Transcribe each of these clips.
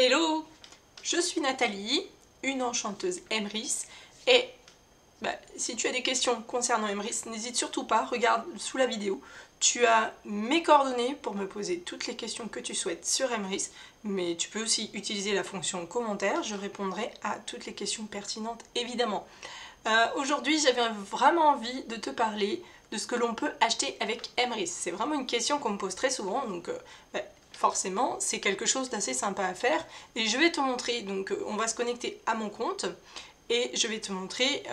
Hello, je suis Nathalie, une enchanteuse Emrys, et si tu as des questions concernant Emrys, n'hésite surtout pas, regarde sous la vidéo. Tu as mes coordonnées pour me poser toutes les questions que tu souhaites sur Emrys, mais tu peux aussi utiliser la fonction commentaire, je répondrai à toutes les questions pertinentes évidemment. Aujourd'hui, j'avais vraiment envie de te parler de ce que l'on peut acheter avec Emrys. C'est vraiment une question qu'on me pose très souvent, donc forcément, c'est quelque chose d'assez sympa à faire. Et je vais te montrer, donc on va se connecter à mon compte, et je vais te montrer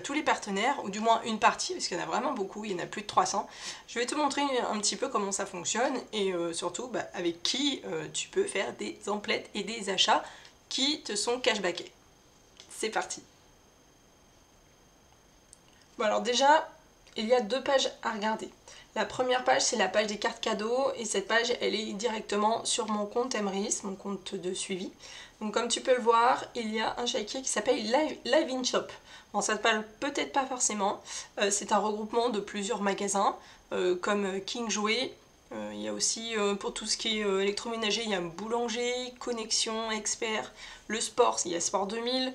tous les partenaires, ou du moins une partie, parce qu'il y en a vraiment beaucoup, il y en a plus de 300. Je vais te montrer un petit peu comment ça fonctionne, et surtout avec qui tu peux faire des emplettes et des achats qui te sont cashbackés. C'est parti! Bon alors déjà, il y a deux pages à regarder. La première page, c'est la page des cartes cadeaux, et cette page, elle est directement sur mon compte Emrys, mon compte de suivi. Donc comme tu peux le voir, il y a un chéquier qui s'appelle Live in Shop. Bon, ça te parle peut-être pas forcément, c'est un regroupement de plusieurs magasins, comme King Jouet. Il y a aussi, pour tout ce qui est électroménager, il y a Boulanger, Connexion, Expert, le sport, il y a Sport 2000.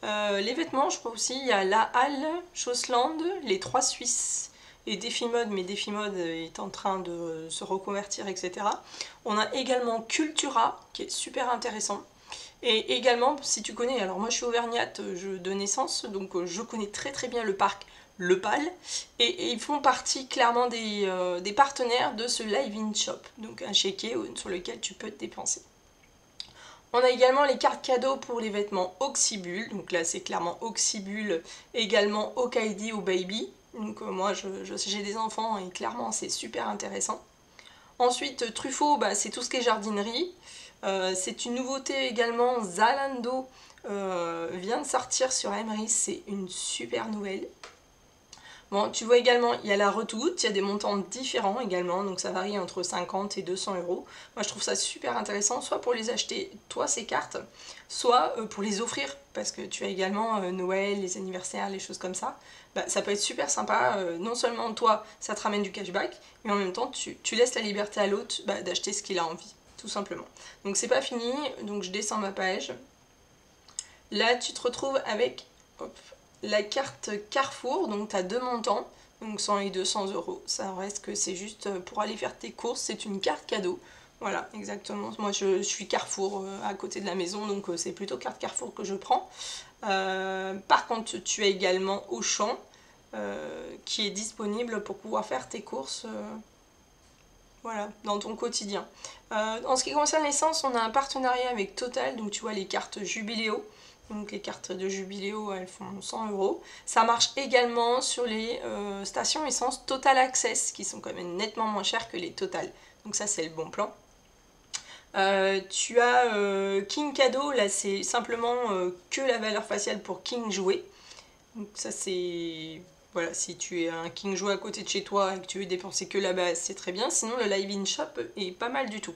Les vêtements, je crois aussi, il y a La Halle, Chausseland, les 3 Suisses et Défimode, mais Défimode est en train de se reconvertir, etc. On a également Cultura, qui est super intéressant. Et également, si tu connais, alors moi je suis auvergnate de naissance, donc je connais très très bien le parc Le Pal, et ils font partie clairement des partenaires de ce Live in Shop, donc un chéquier sur lequel tu peux te dépenser. On a également les cartes cadeaux pour les vêtements Oxybul, donc là c'est clairement Oxybul, également Okaidi ou Baby, donc moi j'ai des enfants et clairement c'est super intéressant. Ensuite Truffaut, c'est tout ce qui est jardinerie, c'est une nouveauté également, Zalando vient de sortir sur Emrys, c'est une super nouvelle. Bon, tu vois également, il y a la redoute, il y a des montants différents également, donc ça varie entre 50 et 200 euros. Moi je trouve ça super intéressant, soit pour les acheter toi ces cartes, soit pour les offrir, parce que tu as également Noël, les anniversaires, les choses comme ça. Ça peut être super sympa, non seulement toi ça te ramène du cashback, mais en même temps tu laisses la liberté à l'autre d'acheter ce qu'il a envie, tout simplement. Donc c'est pas fini, donc je descends ma page. Là tu te retrouves avec... Hop, la carte Carrefour, donc tu as deux montants, donc 100 et 200 euros. Ça reste que c'est juste pour aller faire tes courses, c'est une carte cadeau. Voilà, exactement. Moi je suis Carrefour à côté de la maison, donc c'est plutôt carte Carrefour que je prends. Par contre, tu as également Auchan qui est disponible pour pouvoir faire tes courses voilà, dans ton quotidien. En ce qui concerne l'essence, on a un partenariat avec Total, donc tu vois les cartes Jubiléo. Donc les cartes de Jubiléo, elles font 100 euros. Ça marche également sur les stations essence Total Access, qui sont quand même nettement moins chères que les Total. Donc ça, c'est le bon plan. Tu as King Cadeau, là c'est simplement que la valeur faciale pour King Jouet. Donc ça c'est... Voilà, si tu es un King Jouet à côté de chez toi et que tu veux dépenser que là-bas, c'est très bien. Sinon, le Live in Shop est pas mal du tout.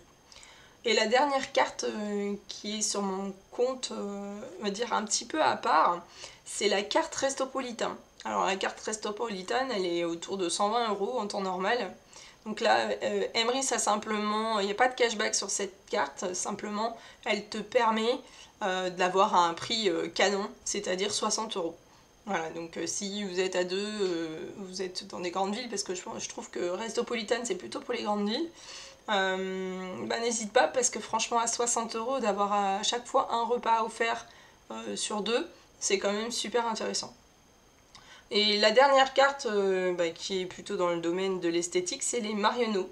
Et la dernière carte qui est sur mon compte, on va dire un petit peu à part, c'est la carte Restopolitan. Alors la carte Restopolitan, elle est autour de 120 euros en temps normal. Donc là, Emrys a simplement, il n'y a pas de cashback sur cette carte, simplement elle te permet d'avoir un prix canon, c'est-à-dire 60 euros. Voilà, donc si vous êtes à deux, vous êtes dans des grandes villes, parce que je trouve que Restopolitan c'est plutôt pour les grandes villes, n'hésite pas, parce que franchement à 60 euros d'avoir à chaque fois un repas offert sur deux, c'est quand même super intéressant. Et la dernière carte qui est plutôt dans le domaine de l'esthétique, c'est les Marionneaux.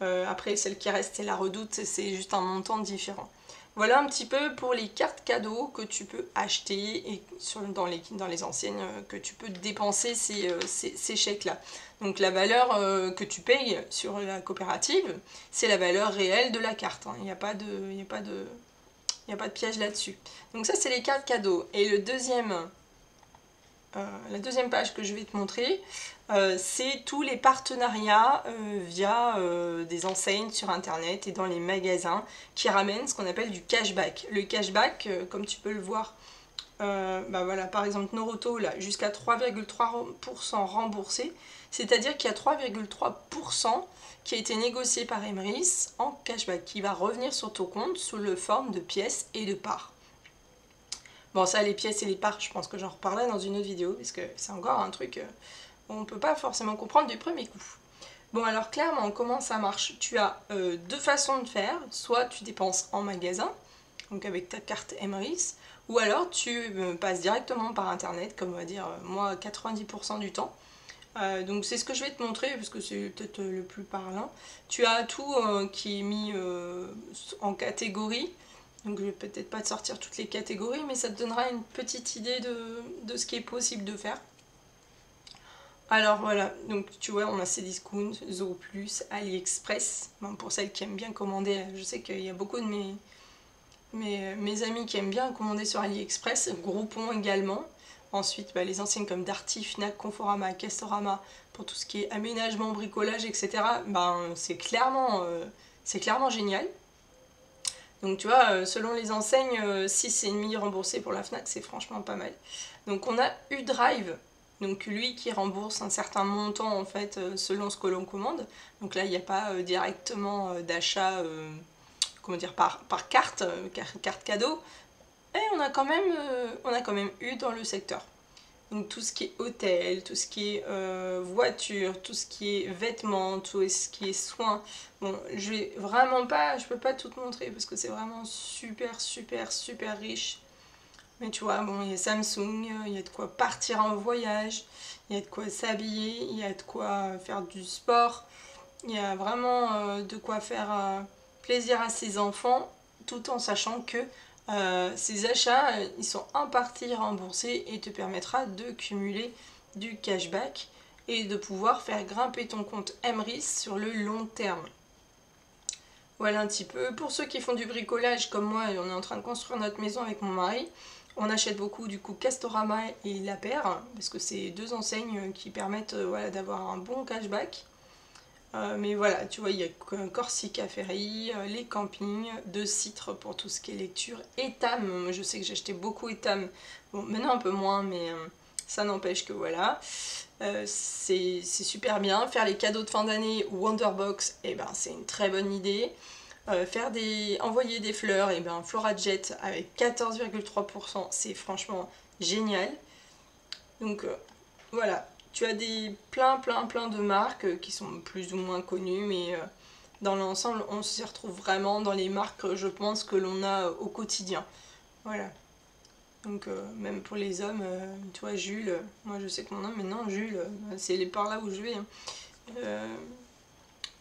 Après celle qui reste c'est la Redoute, c'est juste un montant différent. Voilà un petit peu pour les cartes cadeaux que tu peux acheter et dans les enseignes que tu peux dépenser ces chèques-là. Donc la valeur que tu payes sur la coopérative, c'est la valeur réelle de la carte. Il n'y a pas de piège là-dessus. Donc ça, c'est les cartes cadeaux. Et la deuxième page que je vais te montrer, c'est tous les partenariats via des enseignes sur internet et dans les magasins qui ramènent ce qu'on appelle du cashback. Le cashback, comme tu peux le voir, voilà, par exemple Noroto, là, jusqu'à 3,3% remboursé, C'est-à-dire qu'il y a 3,3% qui a été négocié par Emrys en cashback, qui va revenir sur ton compte sous la forme de pièces et de parts. Bon, ça, les pièces et les parts, je pense que j'en reparlerai dans une autre vidéo, parce que c'est encore un truc on ne peut pas forcément comprendre du premier coup. Bon, alors clairement, comment ça marche? Tu as deux façons de faire. Soit tu dépenses en magasin, donc avec ta carte Emrys, ou alors tu passes directement par internet, comme on va dire moi 90% du temps. Donc c'est ce que je vais te montrer parce que c'est peut-être le plus parlant. Tu as tout qui est mis en catégorie. Donc je vais peut-être pas te sortir toutes les catégories, mais ça te donnera une petite idée de ce qui est possible de faire. Alors voilà, donc tu vois, on a Cdiscount, Zooplus, AliExpress. Bon, pour celles qui aiment bien commander, je sais qu'il y a beaucoup de mes amis qui aiment bien commander sur AliExpress, Groupon également. Ensuite, les enseignes comme Darty, Fnac, Conforama, Castorama, pour tout ce qui est aménagement, bricolage, etc. C'est clairement génial. Donc tu vois, selon les enseignes, 6,5 remboursé pour la Fnac, c'est franchement pas mal. Donc on a U-Drive, donc lui qui rembourse un certain montant en fait selon ce que l'on commande. Donc là il n'y a pas directement d'achat comment dire, par carte, carte cadeau. Et on a quand même eu dans le secteur. Donc tout ce qui est hôtel, tout ce qui est voiture, tout ce qui est vêtements, tout ce qui est soins. Bon, je peux pas tout te montrer parce que c'est vraiment super riche. Mais tu vois, bon, il y a Samsung, il y a de quoi partir en voyage, il y a de quoi s'habiller, il y a de quoi faire du sport, il y a vraiment de quoi faire plaisir à ses enfants, tout en sachant que ces achats, ils sont en partie remboursés et te permettra de cumuler du cashback et de pouvoir faire grimper ton compte Emrys sur le long terme. Voilà un petit peu. Pour ceux qui font du bricolage comme moi, on est en train de construire notre maison avec mon mari, on achète beaucoup du coup Castorama et La Paire, parce que c'est deux enseignes qui permettent voilà, d'avoir un bon cashback. Mais voilà, tu vois, il y a Corsica Ferry, les campings, De Citre pour tout ce qui est lecture, Etam, je sais que j'ai acheté beaucoup Etam, bon maintenant un peu moins, mais ça n'empêche que voilà, c'est super bien. Faire les cadeaux de fin d'année ou Wonderbox, et ben, c'est une très bonne idée. Envoyer des fleurs, et ben FloraJet avec 14,3%, c'est franchement génial. Donc voilà. Tu as plein de marques qui sont plus ou moins connues, mais dans l'ensemble, on s'y retrouve vraiment dans les marques, je pense, que l'on a au quotidien. Voilà. Donc même pour les hommes, tu vois, Jules, moi je sais que mon homme, maintenant, Jules, c'est par là où je vais.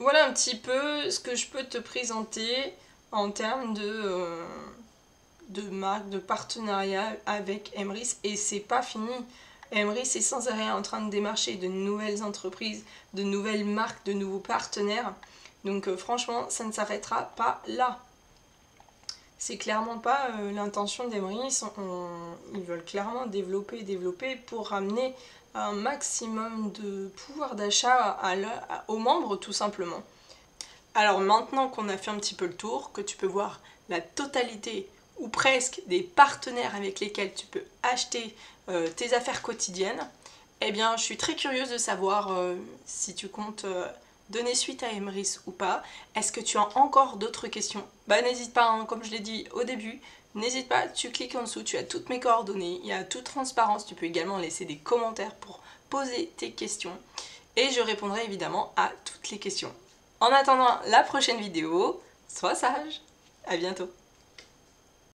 Voilà un petit peu ce que je peux te présenter en termes de marque, de partenariat avec Emrys, et c'est pas fini. Emrys est sans arrêt en train de démarcher de nouvelles entreprises, de nouvelles marques, de nouveaux partenaires. Donc franchement, ça ne s'arrêtera pas là. C'est clairement pas l'intention d'Emrys. Ils veulent clairement développer pour ramener un maximum de pouvoir d'achat aux membres tout simplement. Alors maintenant qu'on a fait un petit peu le tour, que tu peux voir la totalité ou presque des partenaires avec lesquels tu peux acheter tes affaires quotidiennes, eh bien je suis très curieuse de savoir si tu comptes donner suite à Emrys ou pas. Est-ce que tu as encore d'autres questions? N'hésite pas, hein, comme je l'ai dit au début, n'hésite pas, tu cliques en dessous, tu as toutes mes coordonnées, il y a toute transparence, tu peux également laisser des commentaires pour poser tes questions et je répondrai évidemment à toutes les questions. En attendant la prochaine vidéo, sois sage, à bientôt.